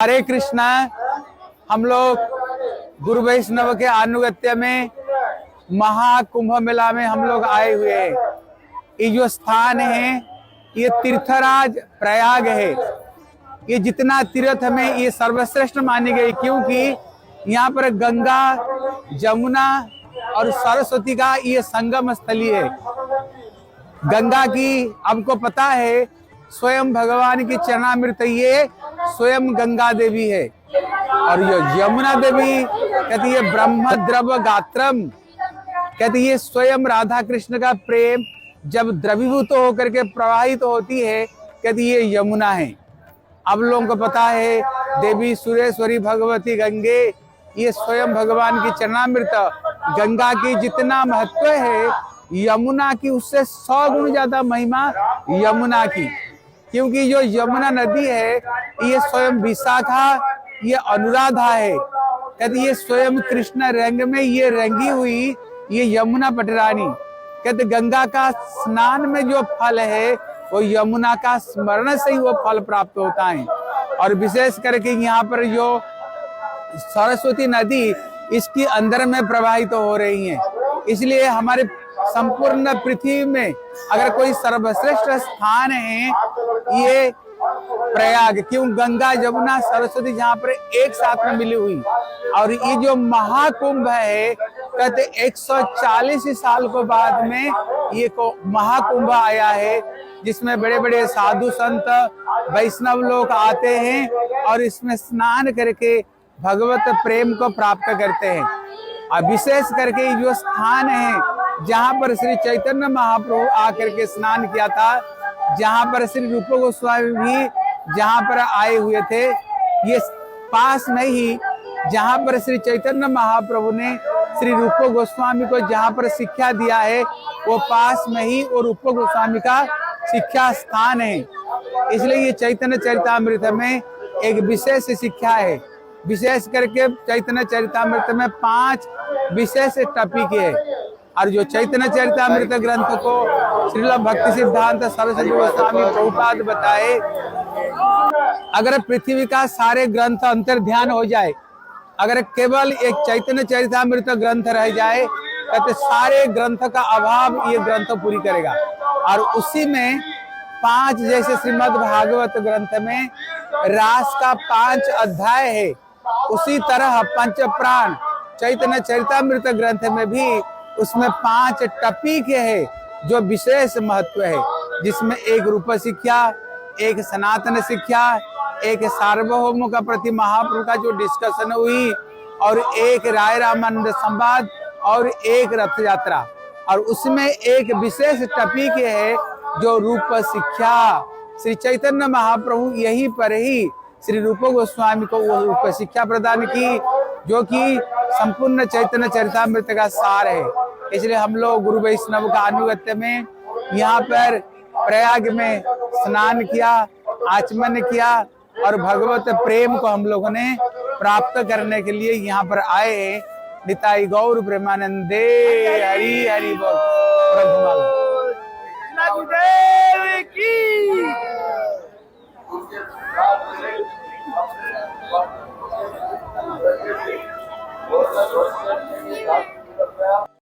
हरे कृष्णा। हम लोग गुरु वैष्णव के अनुगत्य में महाकुंभ मेला में हम लोग आए हुए हैं। ये जो स्थान है ये तीर्थराज प्रयाग है। ये जितना तीर्थ में ये सर्वश्रेष्ठ मानी गई, क्योंकि यहाँ पर गंगा, जमुना और सरस्वती का ये संगम स्थली है। गंगा की आपको पता है स्वयं भगवान की चरणामृत ये स्वयं गंगा देवी है, और ये यमुना देवी कहती है ब्रह्म द्रव गात्रम, कहती है स्वयं राधा कृष्ण का प्रेम जब द्रवीभूत होकर के प्रवाहित होती है, कहती ये यमुना है। अब लोगों को पता है देवी सुरेश्वरी भगवती गंगे, ये स्वयं भगवान की चरणामृत। गंगा की जितना महत्व है यमुना की उससे 100 गुण ज्यादा महिमा यमुना की, क्योंकि जो यमुना नदी है ये स्वयं विशाखा, ये अनुराधा है। कहते ये स्वयं कृष्ण रंग में ये रंगी हुई ये यमुना पटरानी। कहते गंगा का स्नान में जो फल है वो यमुना का स्मरण से ही वो फल प्राप्त होता है। और विशेष करके यहाँ पर जो सरस्वती नदी इसकी अंदर में प्रवाहित हो रही है, इसलिए हमारे संपूर्ण पृथ्वी में अगर कोई सर्वश्रेष्ठ स्थान है ये प्रयाग। क्यों? गंगा, जमुना, सरस्वती जहाँ पर एक साथ में मिली हुई। और ये जो महाकुंभ है कहते 140 साल के बाद में ये को महाकुंभ आया है, जिसमें बड़े बड़े साधु संत वैष्णव लोग आते हैं और इसमें स्नान करके भगवत प्रेम को प्राप्त करते हैं। और विशेष करके जो स्थान है जहाँ पर श्री चैतन्य महाप्रभु आकर के स्नान किया था, जहाँ पर श्री रूप गोस्वामी भी जहाँ पर आए हुए थे, ये पास में ही जहाँ पर श्री चैतन्य महाप्रभु ने श्री रूप गोस्वामी को जहाँ पर शिक्षा दिया है वो पास में ही और रूप गोस्वामी का शिक्षा स्थान है। इसलिए ये चैतन्य चरितामृत में एक विशेष शिक्षा है। विशेष करके चैतन्य चरितामृत में 5 विशेष टॉपिक है। और जो चैतन्य चरितामृत ग्रंथ को श्रील भक्ति सिद्धांत सरस्वती गोस्वामी प्रभुपाद बताए, अगर पृथ्वी का सारे ग्रंथ अंतर्ध्यान हो जाए, अगर केवल एक चैतन्य चरितामृत ग्रंथ रह जाए, कहते सारे ग्रंथ का अभाव ये ग्रंथ पूरी करेगा। और उसी में 5 जैसे श्रीमद् भागवत ग्रंथ में रास का 5 अध्याय है, उसी तरह पंच प्राण चैतन्य चरितामृत ग्रंथ में भी उसमें 5 टॉपिक है जो विशेष महत्व है, जिसमें एक रूप शिक्षा, एक सनातन शिक्षा, एक सार्वभौम का प्रति महाप्रभु का जो डिस्कशन हुई, और एक राय रामानंद संवाद, और एक रथ यात्रा। और उसमें एक विशेष टॉपिक है जो रूप शिक्षा। श्री चैतन्य महाप्रभु यहीं पर ही श्री रूप गोस्वामी को वो रूप शिक्षा प्रदान की, जो कि संपूर्ण चैतन्य चरितामृत का सार है। इसलिए हम लोग गुरु वैष्णव का अनुगत्य में यहाँ पर प्रयाग में स्नान किया, आचमन किया, और भगवत प्रेम को हम लोगों ने प्राप्त करने के लिए यहाँ पर आए हैं। निताई गौर प्रेमानंदे हरि हरि बोल।